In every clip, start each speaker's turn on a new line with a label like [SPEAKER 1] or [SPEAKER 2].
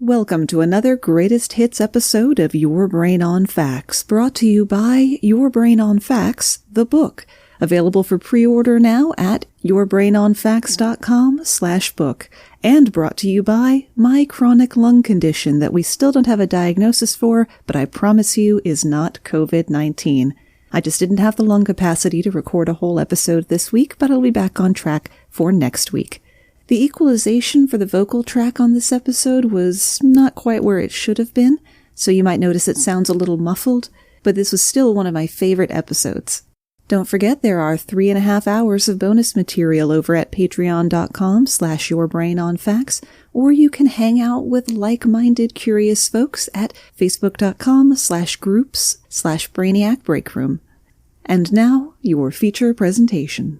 [SPEAKER 1] Welcome to another Greatest Hits episode of Your Brain on Facts, brought to you by Your Brain on Facts, the book, available for pre-order now at yourbrainonfacts.com/book, and brought to you by my chronic lung condition that we still don't have a diagnosis for, but I promise you is not COVID-19. I just didn't have the lung capacity to record a whole episode this week, but I'll be back on track for next week. The equalization for the vocal track on this episode was not quite where it should have been, so you might notice it sounds a little muffled, but this was still one of my favorite episodes. Don't forget there are 3.5 hours of bonus material over at patreon.com/yourbrainonfacts, or you can hang out with like-minded curious folks at facebook.com/groups/brainiac breakroom. And now, your feature presentation.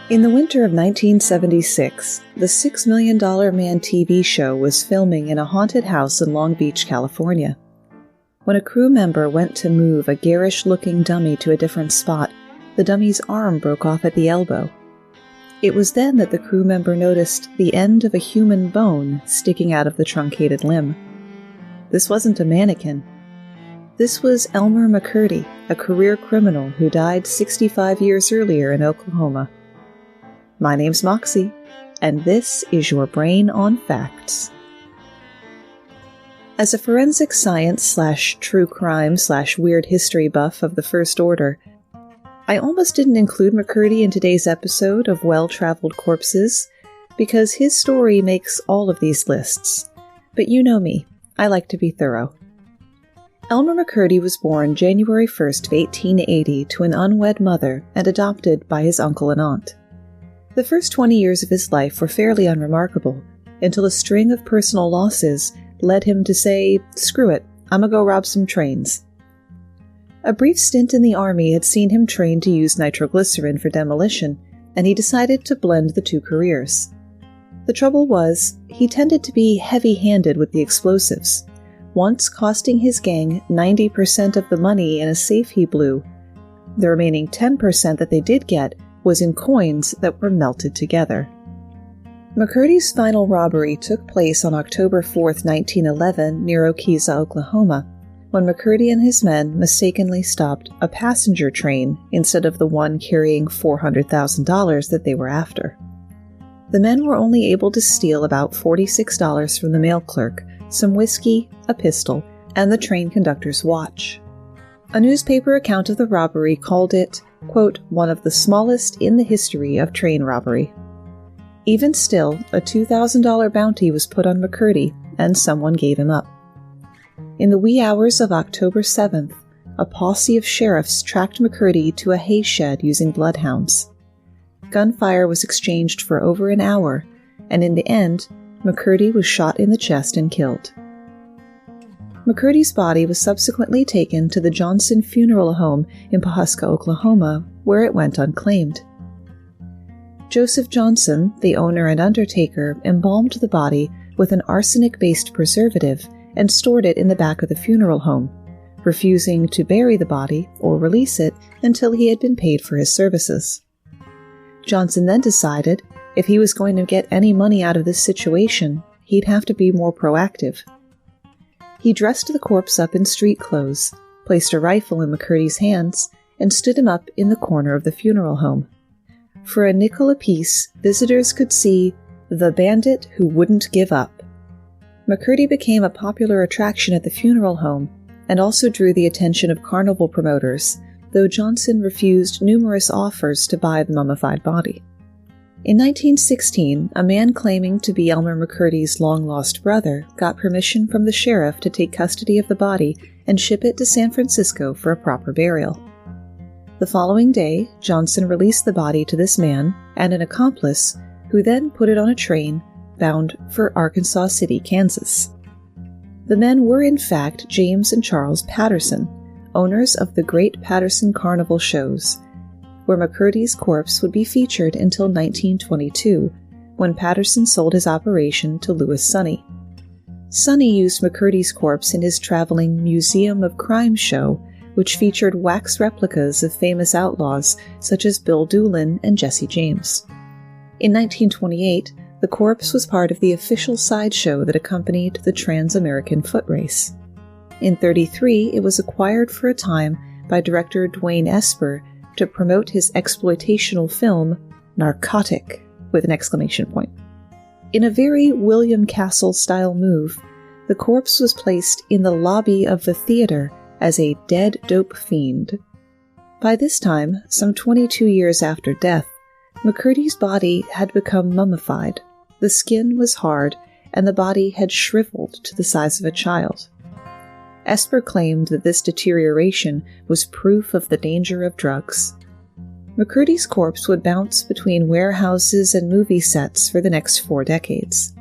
[SPEAKER 1] In the winter of 1976, the $6 Million Man TV show was filming in a haunted house in Long Beach, California. When a crew member went to move a garish-looking dummy to a different spot, the dummy's arm broke off at the elbow. It was then that the crew member noticed the end of a human bone sticking out of the truncated limb. This wasn't a mannequin. This was Elmer McGurdy, a career criminal who died 65 years earlier in Oklahoma. My name's Moxie, and this is Your Brain on Facts. As a forensic science/true crime/weird history buff of the first order, I almost didn't include McGurdy in today's episode of Well-Traveled Corpses, because his story makes all of these lists. But you know me, I like to be thorough. Elmer McGurdy was born January 1st of 1880 to an unwed mother and adopted by his uncle and aunt. The first 20 years of his life were fairly unremarkable, until a string of personal losses led him to say, "Screw it, I'ma go rob some trains." A brief stint in the Army had seen him trained to use nitroglycerin for demolition, and he decided to blend the two careers. The trouble was, he tended to be heavy-handed with the explosives, once costing his gang 90% of the money in a safe he blew. The remaining 10% that they did get was in coins that were melted together. McGurdy's final robbery took place on October 4th, 1911, near Okeeza, Oklahoma, when McGurdy and his men mistakenly stopped a passenger train instead of the one carrying $400,000 that they were after. The men were only able to steal about $46 from the mail clerk, some whiskey, a pistol, and the train conductor's watch. A newspaper account of the robbery called it, quote, one of the smallest in the history of train robbery. Even still, a $2,000 bounty was put on McGurdy, and someone gave him up. In the wee hours of October 7th, a posse of sheriffs tracked McGurdy to a hay shed using bloodhounds. Gunfire was exchanged for over an hour, and in the end, McGurdy was shot in the chest and killed. McGurdy's body was subsequently taken to the Johnson Funeral Home in Pawhuska, Oklahoma, where it went unclaimed. Joseph Johnson, the owner and undertaker, embalmed the body with an arsenic-based preservative and stored it in the back of the funeral home, refusing to bury the body or release it until he had been paid for his services. Johnson then decided if he was going to get any money out of this situation, he'd have to be more proactive. He dressed the corpse up in street clothes, placed a rifle in McGurdy's hands, and stood him up in the corner of the funeral home. For a nickel apiece, visitors could see the bandit who wouldn't give up. McGurdy became a popular attraction at the funeral home and also drew the attention of carnival promoters, though Johnson refused numerous offers to buy the mummified body. In 1916, a man claiming to be Elmer McGurdy's long-lost brother got permission from the sheriff to take custody of the body and ship it to San Francisco for a proper burial. The following day, Johnson released the body to this man and an accomplice, who then put it on a train bound for Arkansas City, Kansas. The men were in fact James and Charles Patterson, owners of the Great Patterson Carnival shows, where McGurdy's corpse would be featured until 1922, when Patterson sold his operation to Louis Sonny. Sonny used McGurdy's corpse in his traveling Museum of Crime show, which featured wax replicas of famous outlaws such as Bill Doolin and Jesse James. In 1928, the corpse was part of the official sideshow that accompanied the Trans-American Foot Race. In 1933, it was acquired for a time by director Dwayne Esper to promote his exploitational film, Narcotic, with an exclamation point. In a very William Castle-style move, the corpse was placed in the lobby of the theater as a dead dope fiend. By this time, some 22 years after death, McGurdy's body had become mummified, the skin was hard, and the body had shriveled to the size of a child. Esper claimed that this deterioration was proof of the danger of drugs. McGurdy's corpse would bounce between warehouses and movie sets for the next 4 decades.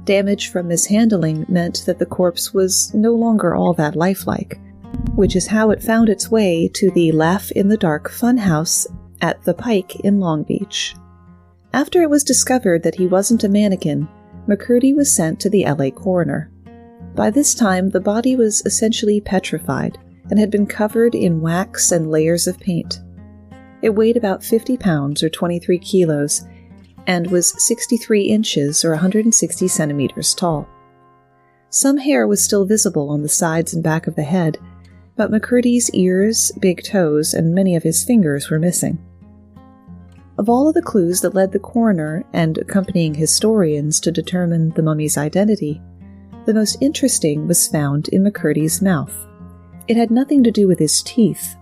[SPEAKER 1] Damage from mishandling meant that the corpse was no longer all that lifelike, which is how it found its way to the Laugh in the Dark funhouse at the Pike in Long Beach. After it was discovered that he wasn't a mannequin, McGurdy was sent to the LA coroner. By this time, the body was essentially petrified and had been covered in wax and layers of paint. It weighed about 50 pounds or 23 kilos and was 63 inches or 160 centimeters tall. Some hair was still visible on the sides and back of the head, but McGurdy's ears, big toes, and many of his fingers were missing. Of all of the clues that led the coroner and accompanying historians to determine the mummy's identity, the most interesting was found in McGurdy's mouth. It had nothing to do with his teeth,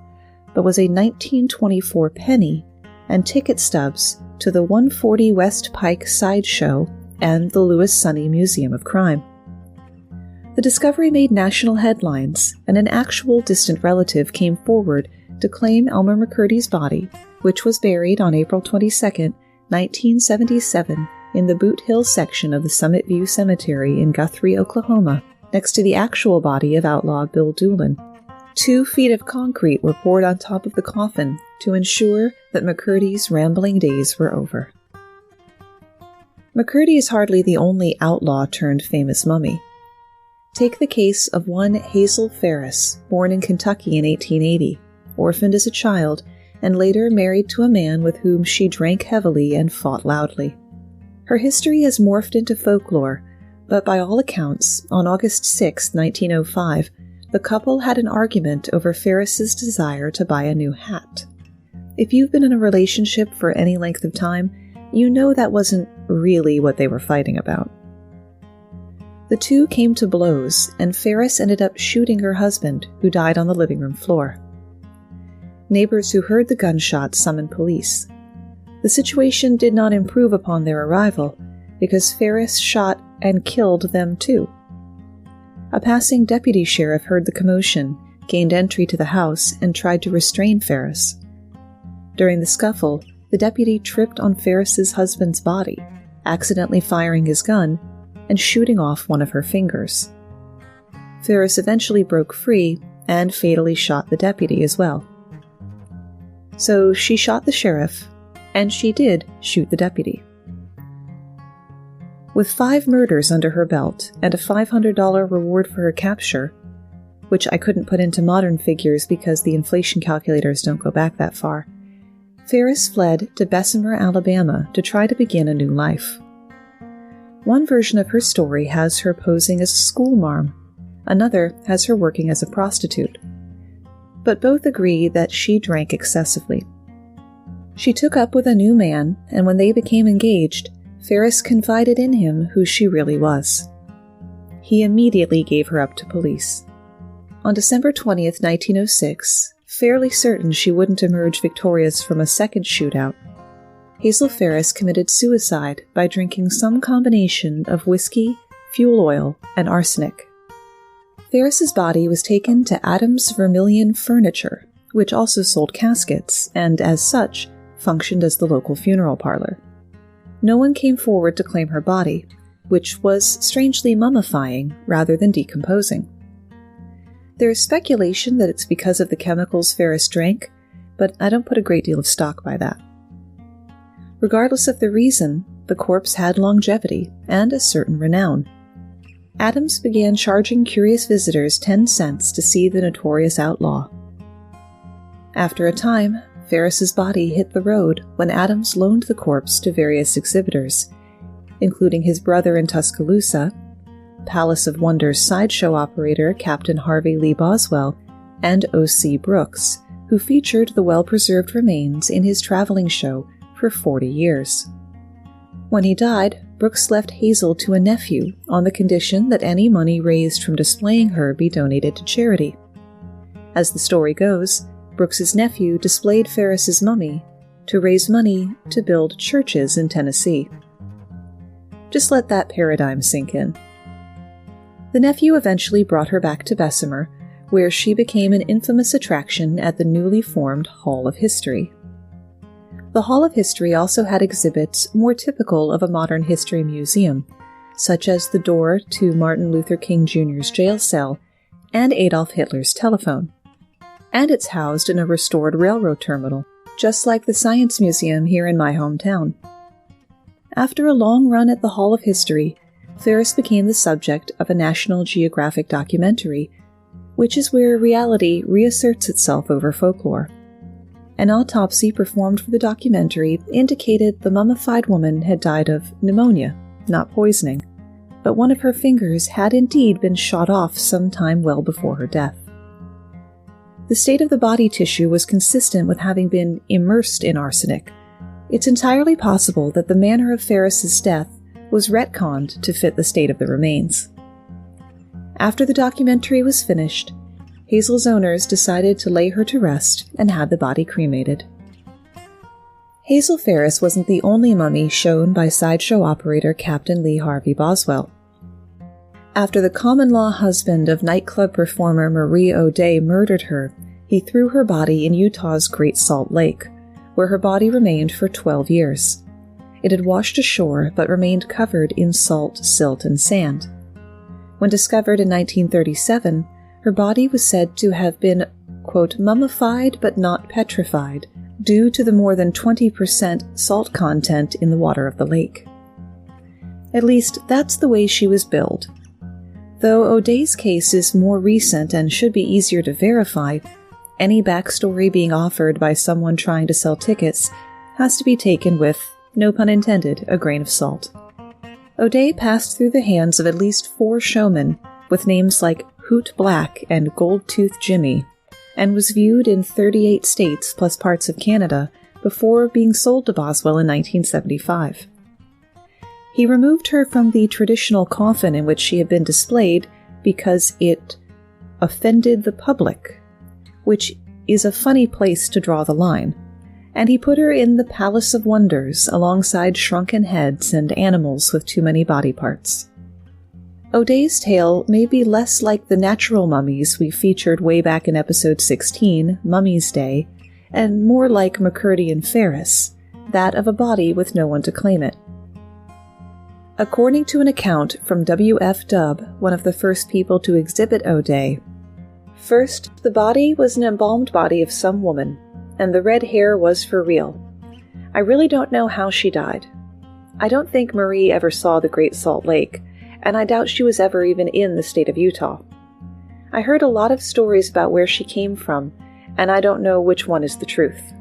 [SPEAKER 1] but was a 1924 penny and ticket stubs to the 140 West Pike Sideshow and the Louis Sonny Museum of Crime. The discovery made national headlines, and an actual distant relative came forward to claim Elmer McGurdy's body, which was buried on April 22, 1977, in the Boot Hill section of the Summit View Cemetery in Guthrie, Oklahoma, next to the actual body of outlaw Bill Doolin. 2 feet of concrete were poured on top of the coffin to ensure that McGurdy's rambling days were over. McGurdy is hardly the only outlaw turned famous mummy. Take the case of one Hazel Farris, born in Kentucky in 1880, orphaned as a child, and later married to a man with whom she drank heavily and fought loudly. Her history has morphed into folklore, but by all accounts, on August 6, 1905, the couple had an argument over Farris's desire to buy a new hat. If you've been in a relationship for any length of time, you know that wasn't really what they were fighting about. The two came to blows, and Farris ended up shooting her husband, who died on the living room floor. Neighbors who heard the gunshots summoned police. The situation did not improve upon their arrival, because Farris shot and killed them too. A passing deputy sheriff heard the commotion, gained entry to the house, and tried to restrain Farris. During the scuffle, the deputy tripped on Farris's husband's body, accidentally firing his gun and shooting off one of her fingers. Farris eventually broke free and fatally shot the deputy as well. So she shot the sheriff, and she did shoot the deputy. With 5 murders under her belt and a $500 reward for her capture, which I couldn't put into modern figures because the inflation calculators don't go back that far, Farris fled to Bessemer, Alabama to try to begin a new life. One version of her story has her posing as a schoolmarm, another has her working as a prostitute. But both agree that she drank excessively. She took up with a new man, and when they became engaged, Farris confided in him who she really was. He immediately gave her up to police. On December 20th, 1906, fairly certain she wouldn't emerge victorious from a second shootout, Hazel Farris committed suicide by drinking some combination of whiskey, fuel oil, and arsenic. Farris's body was taken to Adams Vermilion Furniture, which also sold caskets, and as such, functioned as the local funeral parlor. No one came forward to claim her body, which was strangely mummifying rather than decomposing. There is speculation that it's because of the chemicals Farris drank, but I don't put a great deal of stock by that. Regardless of the reason, the corpse had longevity and a certain renown. Adams began charging curious visitors 10 cents to see the notorious outlaw. After a time, Farris's body hit the road when Adams loaned the corpse to various exhibitors, including his brother in Tuscaloosa, Palace of Wonders sideshow operator Captain Harvey Lee Boswell, and O.C. Brooks, who featured the well-preserved remains in his traveling show for 40 years. When he died, Brooks left Hazel to a nephew on the condition that any money raised from displaying her be donated to charity. As the story goes, Brooks's nephew displayed Farris's mummy to raise money to build churches in Tennessee. Just let that paradigm sink in. The nephew eventually brought her back to Bessemer, where she became an infamous attraction at the newly formed Hall of History. The Hall of History also had exhibits more typical of a modern history museum, such as the door to Martin Luther King Jr.'s jail cell and Adolf Hitler's telephone. And it's housed in a restored railroad terminal, just like the Science Museum here in my hometown. After a long run at the Hall of History, Farris became the subject of a National Geographic documentary, which is where reality reasserts itself over folklore. An autopsy performed for the documentary indicated the mummified woman had died of pneumonia, not poisoning, but one of her fingers had indeed been shot off some time well before her death. The state of the body tissue was consistent with having been immersed in arsenic. It's entirely possible that the manner of Farris's death was retconned to fit the state of the remains. After the documentary was finished, Hazel's owners decided to lay her to rest and had the body cremated. Hazel Farris wasn't the only mummy shown by sideshow operator Captain Lee Harvey Boswell. After the common-law husband of nightclub performer Marie O'Day murdered her, he threw her body in Utah's Great Salt Lake, where her body remained for 12 years. It had washed ashore but remained covered in salt, silt, and sand. When discovered in 1937, her body was said to have been, quote, mummified but not petrified, due to the more than 20% salt content in the water of the lake. At least, that's the way she was billed. Though O'Day's case is more recent and should be easier to verify, any backstory being offered by someone trying to sell tickets has to be taken with, no pun intended, a grain of salt. O'Day passed through the hands of at least 4 showmen with names like Hoot Black and Gold Tooth Jimmy, and was viewed in 38 states plus parts of Canada before being sold to Boswell in 1975. He removed her from the traditional coffin in which she had been displayed because it offended the public, which is a funny place to draw the line, and he put her in the Palace of Wonders alongside shrunken heads and animals with too many body parts. O'Day's tale may be less like the natural mummies we featured way back in episode 16, Mummy's Day, and more like McGurdy and Farris, that of a body with no one to claim it. According to an account from W.F. Dubb, one of the first people to exhibit O'Day, first, the body was an embalmed body of some woman, and the red hair was for real. I really don't know how she died. I don't think Marie ever saw the Great Salt Lake, and I doubt she was ever even in the state of Utah. I heard a lot of stories about where she came from, and I don't know which one is the truth.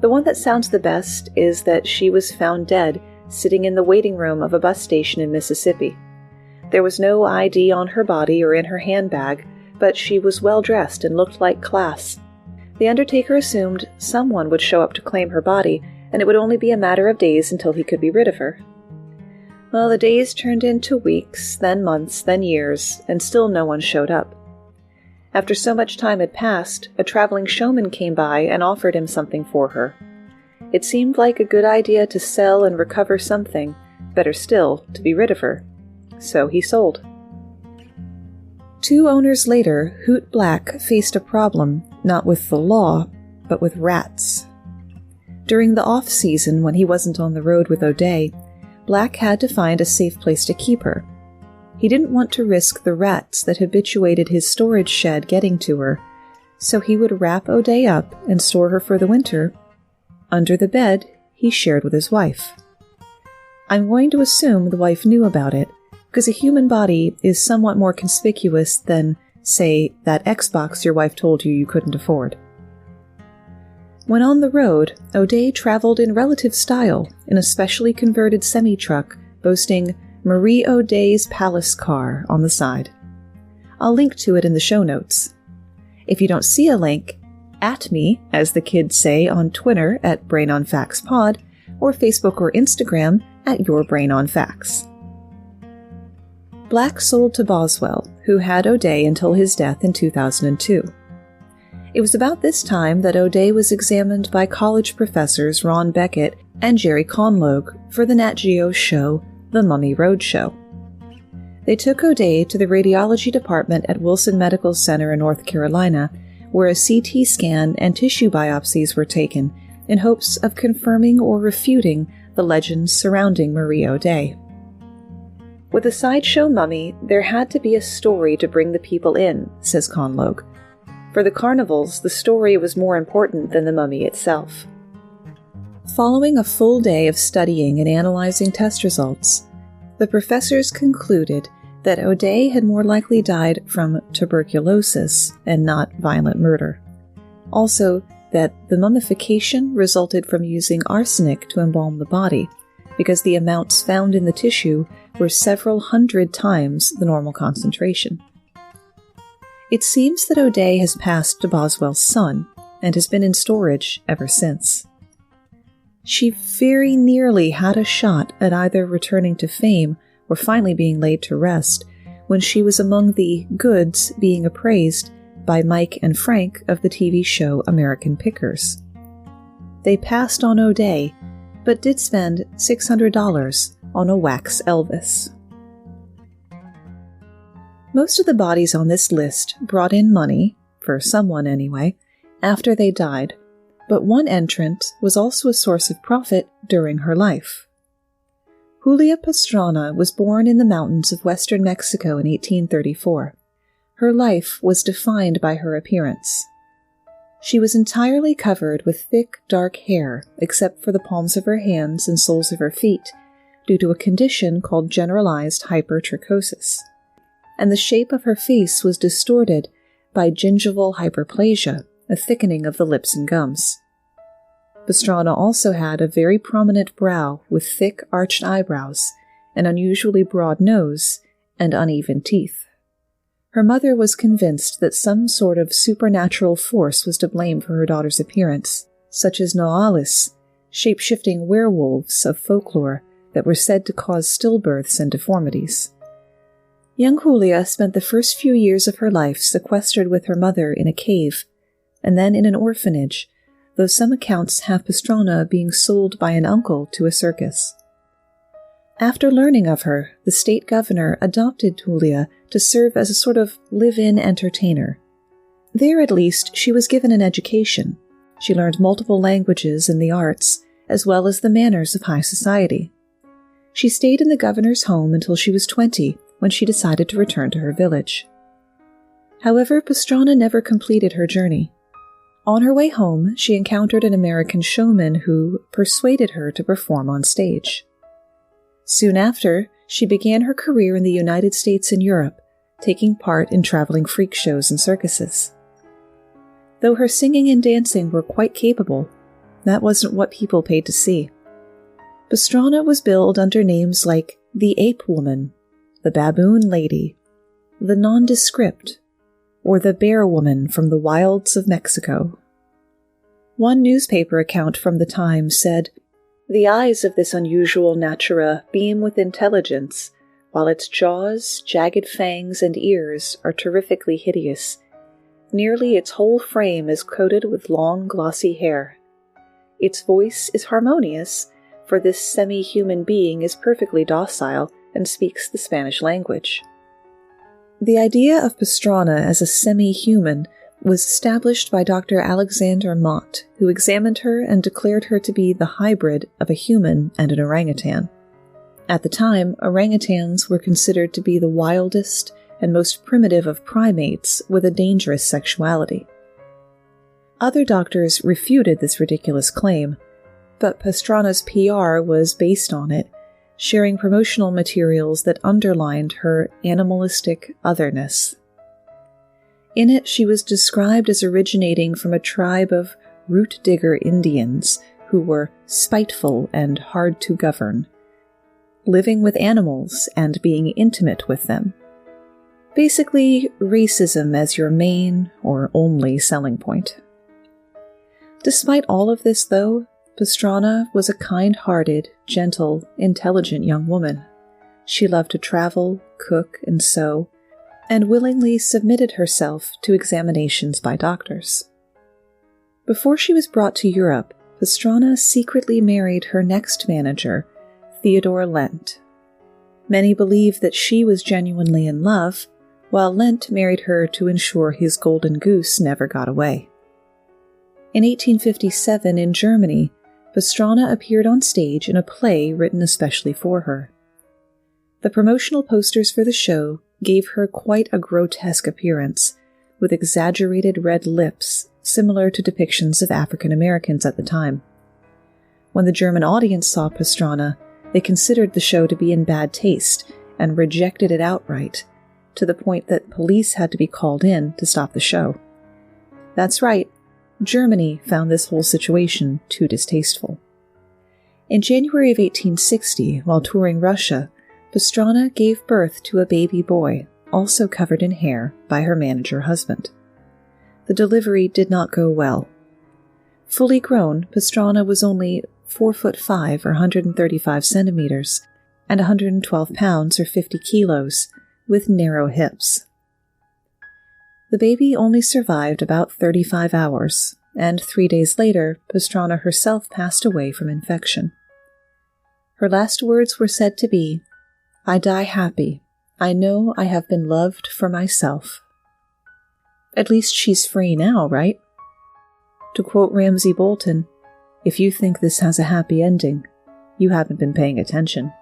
[SPEAKER 1] The one that sounds the best is that she was found dead sitting in the waiting room of a bus station in Mississippi. There was no ID on her body or in her handbag, but she was well dressed and looked like class. The undertaker assumed someone would show up to claim her body, and it would only be a matter of days until he could be rid of her. Well, the days turned into weeks, then months, then years, and still no one showed up. After so much time had passed, a traveling showman came by and offered him something for her. It seemed like a good idea to sell and recover something, better still, to be rid of her. So he sold. 2 owners later, Hoot Black faced a problem, not with the law, but with rats. During the off-season, when he wasn't on the road with O'Day, Black had to find a safe place to keep her. He didn't want to risk the rats that habituated his storage shed getting to her, so he would wrap O'Day up and store her for the winter under the bed he shared with his wife. I'm going to assume the wife knew about it, because a human body is somewhat more conspicuous than, say, that Xbox your wife told you couldn't afford. When on the road, O'Day traveled in relative style in a specially converted semi-truck boasting Marie O'Day's Palace Car on the side. I'll link to it in the show notes. If you don't see a link, at me, as the kids say on Twitter at BrainOnFactsPod, or Facebook or Instagram at YourBrainOnFacts. Black sold to Boswell, who had O'Day until his death in 2002. It was about this time that O'Day was examined by college professors Ron Beckett and Jerry Conlogue for the Nat Geo show The Mummy Roadshow. They took O'Day to the radiology department at Wilson Medical Center in North Carolina, where a CT scan and tissue biopsies were taken in hopes of confirming or refuting the legends surrounding Marie O'Day. With a sideshow mummy, there had to be a story to bring the people in, says Conlogue. For the carnivals, the story was more important than the mummy itself. Following a full day of studying and analyzing test results, the professors concluded that O'Day had more likely died from tuberculosis and not violent murder. Also, that the mummification resulted from using arsenic to embalm the body, because the amounts found in the tissue were several hundred times the normal concentration. It seems that O'Day has passed to Boswell's son and has been in storage ever since. She very nearly had a shot at either returning to fame or finally being laid to rest when she was among the goods being appraised by Mike and Frank of the TV show American Pickers. They passed on O'Day, but did spend $600 on a wax Elvis. Most of the bodies on this list brought in money, for someone anyway, after they died, but one entrant was also a source of profit during her life. Julia Pastrana was born in the mountains of western Mexico in 1834. Her life was defined by her appearance. She was entirely covered with thick, dark hair, except for the palms of her hands and soles of her feet, due to a condition called generalized hypertrichosis. And the shape of her face was distorted by gingival hyperplasia, a thickening of the lips and gums. Pastrana also had a very prominent brow with thick, arched eyebrows, an unusually broad nose, and uneven teeth. Her mother was convinced that some sort of supernatural force was to blame for her daughter's appearance, such as Noolis, shape-shifting werewolves of folklore that were said to cause stillbirths and deformities. Young Julia spent the first few years of her life sequestered with her mother in a cave, and then in an orphanage, though some accounts have Pastrana being sold by an uncle to a circus. After learning of her, the state governor adopted Julia to serve as a sort of live-in entertainer. There, at least, she was given an education. She learned multiple languages and the arts, as well as the manners of high society. She stayed in the governor's home until she was 20, when she decided to return to her village. However, Pastrana never completed her journey. On her way home, she encountered an American showman who persuaded her to perform on stage. Soon after, she began her career in the United States and Europe, taking part in traveling freak shows and circuses. Though her singing and dancing were quite capable, that wasn't what people paid to see. Pastrana was billed under names like the Ape Woman, the Baboon Lady, the Nondescript, or the Bear Woman from the wilds of Mexico. One newspaper account from the time said, "The eyes of this unusual natura beam with intelligence, while its jaws, jagged fangs, and ears are terrifically hideous. Nearly its whole frame is coated with long, glossy hair. Its voice is harmonious, for this semi-human being is perfectly docile and speaks the Spanish language." The idea of Pastrana as a semi-human was established by Dr. Alexander Mott, who examined her and declared her to be the hybrid of a human and an orangutan. At the time, orangutans were considered to be the wildest and most primitive of primates with a dangerous sexuality. Other doctors refuted this ridiculous claim, but Pastrana's PR was based on it, sharing promotional materials that underlined her animalistic otherness. In it, she was described as originating from a tribe of root digger Indians who were spiteful and hard to govern, living with animals and being intimate with them. Basically, racism as your main or only selling point. Despite all of this, though, Pastrana was a kind-hearted, gentle, intelligent young woman. She loved to travel, cook, and sew, and willingly submitted herself to examinations by doctors. Before she was brought to Europe, Pastrana secretly married her next manager, Theodore Lent. Many believe that she was genuinely in love, while Lent married her to ensure his golden goose never got away. In 1857, in Germany, Pastrana appeared on stage in a play written especially for her. The promotional posters for the show gave her quite a grotesque appearance, with exaggerated red lips, similar to depictions of African Americans at the time. When the German audience saw Pastrana, they considered the show to be in bad taste and rejected it outright, to the point that police had to be called in to stop the show. That's right, Germany found this whole situation too distasteful. In January of 1860, while touring Russia, Pastrana gave birth to a baby boy, also covered in hair, by her manager husband. The delivery did not go well. Fully grown, Pastrana was only 4'5" or 135 centimeters, and 112 pounds or 50 kilos, with narrow hips. The baby only survived about 35 hours, and 3 days later, Pastrana herself passed away from infection. Her last words were said to be, "I die happy. I know I have been loved for myself." At least she's free now, right? To quote Ramsay Bolton, "If you think this has a happy ending, you haven't been paying attention."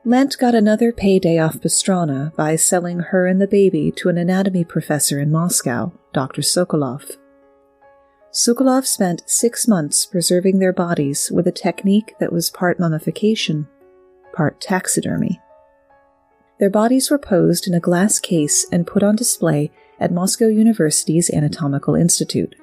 [SPEAKER 1] Lent got another payday off Pastrana by selling her and the baby to an anatomy professor in Moscow, Dr. Sokolov. Sokolov spent 6 months preserving their bodies with a technique that was part mummification, part taxidermy. Their bodies were posed in a glass case and put on display at Moscow University's Anatomical Institute.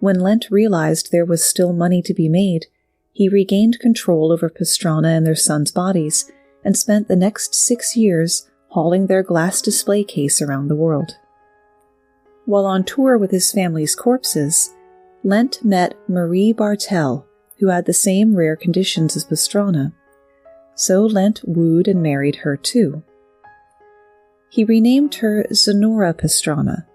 [SPEAKER 1] When Lent realized there was still money to be made, he regained control over Pastrana and their sons' bodies and spent the next 6 years hauling their glass display case around the world. While on tour with his family's corpses, Lent met Marie Bartel, who had the same rare conditions as Pastrana. So Lent wooed and married her too. He renamed her Zenora Pastrana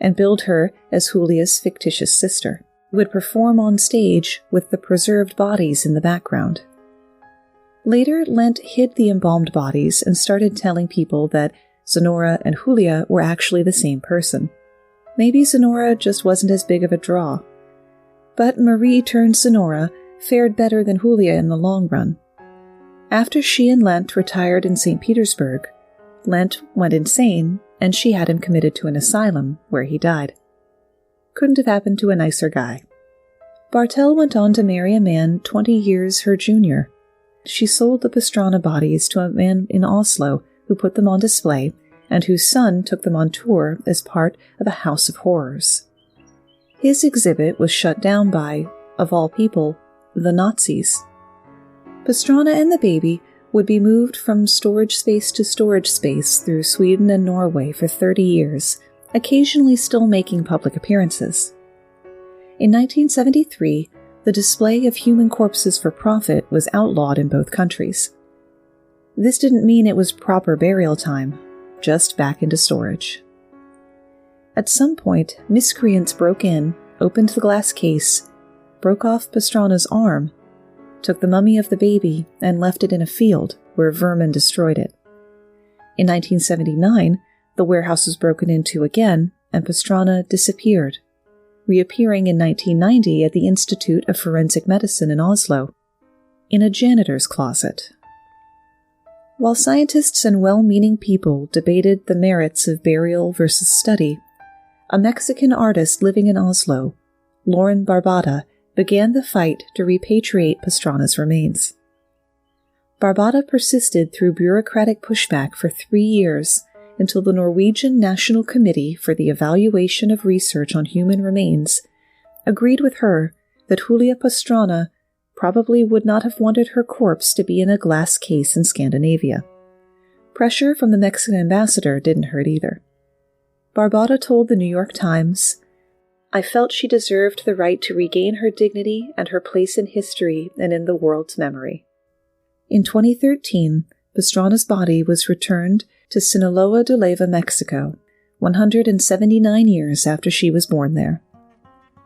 [SPEAKER 1] and billed her as Julia's fictitious sister, who would perform on stage with the preserved bodies in the background. Later, Lent hid the embalmed bodies and started telling people that Zenora and Julia were actually the same person. Maybe Zenora just wasn't as big of a draw. But Marie turned Zenora fared better than Julia in the long run. After she and Lent retired in St. Petersburg, Lent went insane and she had him committed to an asylum where he died. Couldn't have happened to a nicer guy. Bartel went on to marry a man 20 years her junior. She sold the Pastrana bodies to a man in Oslo who put them on display and whose son took them on tour as part of a house of horrors. His exhibit was shut down by, of all people, the Nazis. Pastrana and the baby would be moved from storage space to storage space through Sweden and Norway for 30 years, occasionally still making public appearances. In 1973, the display of human corpses for profit was outlawed in both countries. This didn't mean it was proper burial time, just back into storage. At some point, miscreants broke in, opened the glass case, broke off Pastrana's arm, took the mummy of the baby, and left it in a field where vermin destroyed it. In 1979, the warehouse was broken into again, and Pastrana disappeared, reappearing in 1990 at the Institute of Forensic Medicine in Oslo, in a janitor's closet. While scientists and well-meaning people debated the merits of burial versus study, a Mexican artist living in Oslo, Lauren Barbada, began the fight to repatriate Pastrana's remains. Barbada persisted through bureaucratic pushback for 3 years until the Norwegian National Committee for the Evaluation of Research on Human Remains agreed with her that Julia Pastrana probably would not have wanted her corpse to be in a glass case in Scandinavia. Pressure from the Mexican ambassador didn't hurt either. Barbata told the New York Times, "I felt she deserved the right to regain her dignity and her place in history and in the world's memory." In 2013, Pastrana's body was returned to Sinaloa de Leyva, Mexico, 179 years after she was born there.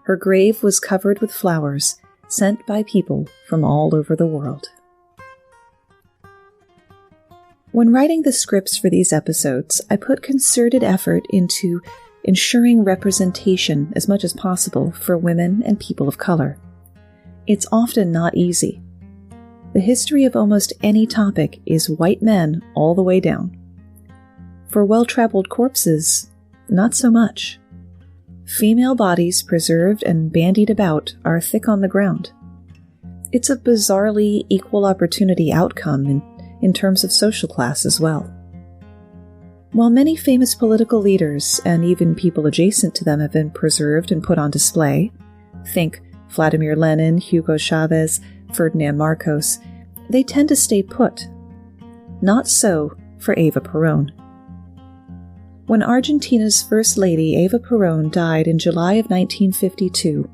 [SPEAKER 1] Her grave was covered with flowers sent by people from all over the world. When writing the scripts for these episodes, I put concerted effort into ensuring representation as much as possible for women and people of color. It's often not easy. The history of almost any topic is white men all the way down. For well-traveled corpses, not so much. Female bodies preserved and bandied about are thick on the ground. It's a bizarrely equal opportunity outcome in terms of social class as well. While many famous political leaders and even people adjacent to them have been preserved and put on display, think Vladimir Lenin, Hugo Chavez, Ferdinand Marcos, they tend to stay put. Not so for Eva Peron. When Argentina's First Lady Eva Peron died in July of 1952,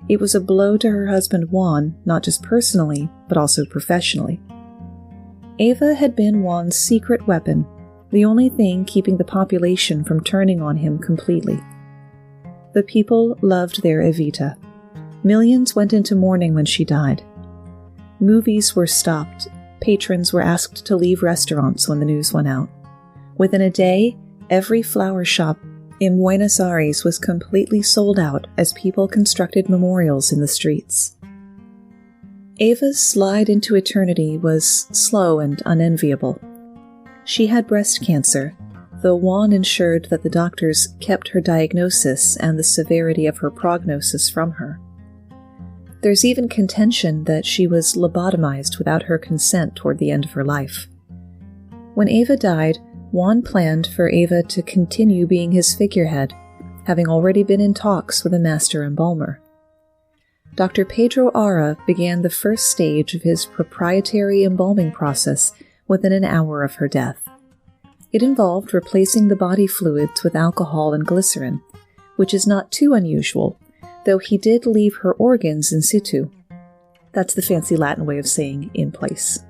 [SPEAKER 1] it was a blow to her husband Juan, not just personally, but also professionally. Eva had been Juan's secret weapon, the only thing keeping the population from turning on him completely. The people loved their Evita. Millions went into mourning when she died. Movies were stopped. Patrons were asked to leave restaurants when the news went out. Within a day, every flower shop in Buenos Aires was completely sold out as people constructed memorials in the streets. Eva's slide into eternity was slow and unenviable. She had breast cancer, though Juan ensured that the doctors kept her diagnosis and the severity of her prognosis from her. There's even contention that she was lobotomized without her consent toward the end of her life. When Eva died, Juan planned for Eva to continue being his figurehead, having already been in talks with a master embalmer. Dr. Pedro Ara began the first stage of his proprietary embalming process within an hour of her death. It involved replacing the body fluids with alcohol and glycerin, which is not too unusual, though he did leave her organs in situ. That's the fancy Latin way of saying in place.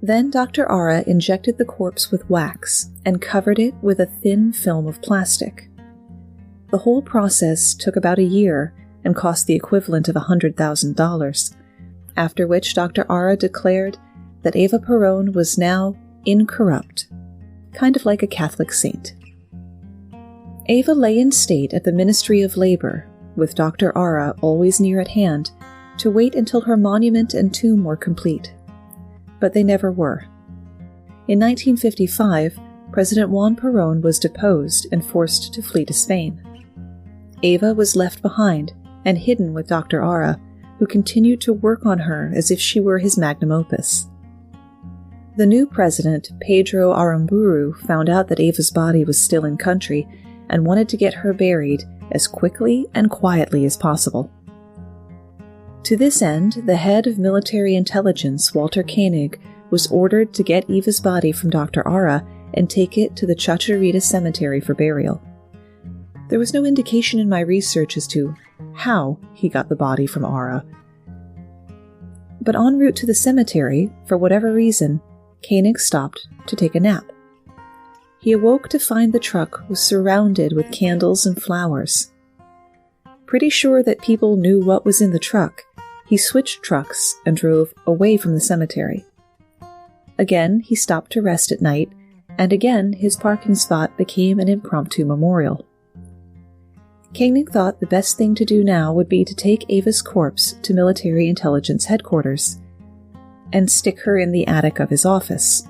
[SPEAKER 1] Then Dr. Ara injected the corpse with wax and covered it with a thin film of plastic. The whole process took about a year and cost the equivalent of $100,000, after which Dr. Ara declared that Eva Peron was now incorrupt, kind of like a Catholic saint. Eva lay in state at the Ministry of Labor, with Dr. Ara always near at hand, to wait until her monument and tomb were complete. But they never were. In 1955, President Juan Perón was deposed and forced to flee to Spain. Eva was left behind and hidden with Dr. Ara, who continued to work on her as if she were his magnum opus. The new president, Pedro Aramburu, found out that Eva's body was still in country and wanted to get her buried as quickly and quietly as possible. To this end, the head of military intelligence, Walter Koenig, was ordered to get Eva's body from Dr. Ara and take it to the Chacharita Cemetery for burial. There was no indication in my research as to how he got the body from Ara. But en route to the cemetery, for whatever reason, Koenig stopped to take a nap. He awoke to find the truck was surrounded with candles and flowers. Pretty sure that people knew what was in the truck, he switched trucks and drove away from the cemetery. Again, he stopped to rest at night, and again his parking spot became an impromptu memorial. Koenig thought the best thing to do now would be to take Eva's corpse to military intelligence headquarters and stick her in the attic of his office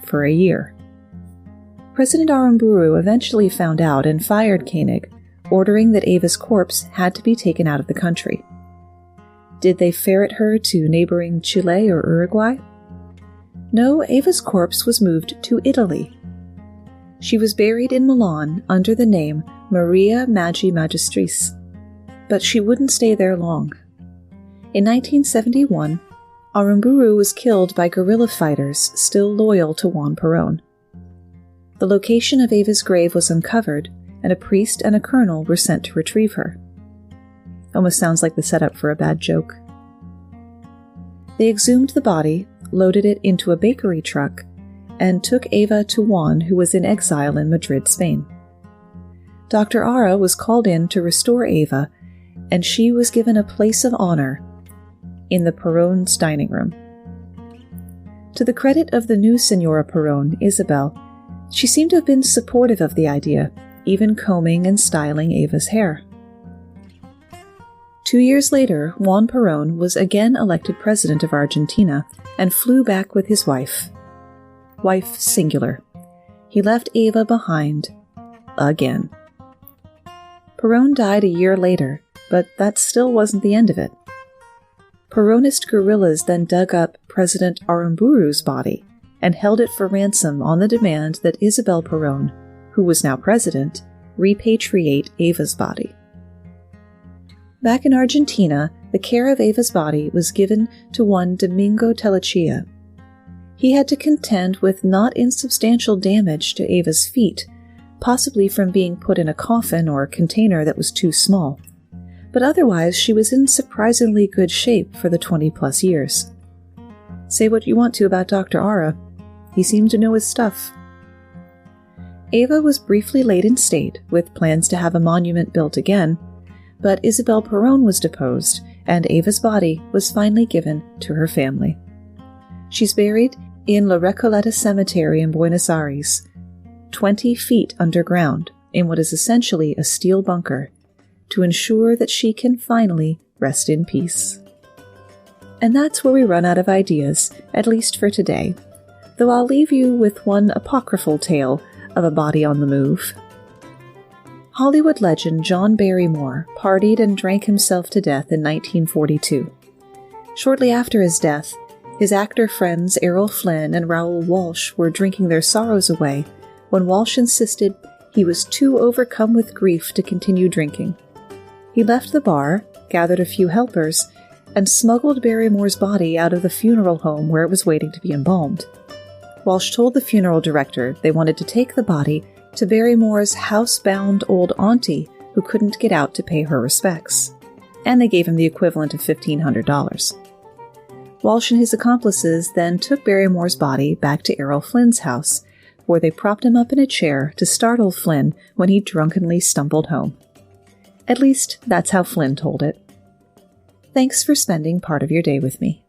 [SPEAKER 1] for a year. President Aramburu eventually found out and fired Koenig, ordering that Eva's corpse had to be taken out of the country. Did they ferret her to neighboring Chile or Uruguay? No, Eva's corpse was moved to Italy. She was buried in Milan under the name Maria Maggi Magistris. but she wouldn't stay there long. In 1971, Aramburu was killed by guerrilla fighters still loyal to Juan Perón. The location of Eva's grave was uncovered, and a priest and a colonel were sent to retrieve her. Almost sounds like the setup for a bad joke. They exhumed the body, loaded it into a bakery truck, and took Eva to Juan, who was in exile in Madrid, Spain. Dr. Ara was called in to restore Eva, and she was given a place of honor in the Perón's dining room. To the credit of the new Senora Perón, Isabel, she seemed to have been supportive of the idea, even combing and styling Eva's hair. 2 years later, Juan Perón was again elected president of Argentina and flew back with his wife. Wife singular. He left Eva behind. Again. Perón died a year later, but that still wasn't the end of it. Peronist guerrillas then dug up President Aramburu's body and held it for ransom on the demand that Isabel Perón, who was now president, repatriate Eva's body. Back in Argentina, the care of Eva's body was given to one Domingo Telechia. He had to contend with not insubstantial damage to Eva's feet, possibly from being put in a coffin or container that was too small. But otherwise, she was in surprisingly good shape for the 20-plus years. Say what you want to about Dr. Ara. He seemed to know his stuff. Eva was briefly laid in state, with plans to have a monument built again, but Isabel Perón was deposed, and Eva's body was finally given to her family. She's buried in La Recoleta Cemetery in Buenos Aires, 20 feet underground, in what is essentially a steel bunker, to ensure that she can finally rest in peace. And that's where we run out of ideas, at least for today, though I'll leave you with one apocryphal tale of a body on the move. Hollywood legend John Barrymore partied and drank himself to death in 1942. Shortly after his death, his actor friends Errol Flynn and Raoul Walsh were drinking their sorrows away when Walsh insisted he was too overcome with grief to continue drinking. He left the bar, gathered a few helpers, and smuggled Barrymore's body out of the funeral home where it was waiting to be embalmed. Walsh told the funeral director they wanted to take the body to Barrymore's housebound old auntie who couldn't get out to pay her respects, and they gave him the equivalent of $1,500. Walsh and his accomplices then took Barrymore's body back to Errol Flynn's house, where they propped him up in a chair to startle Flynn when he drunkenly stumbled home. At least, that's how Flynn told it. Thanks for spending part of your day with me.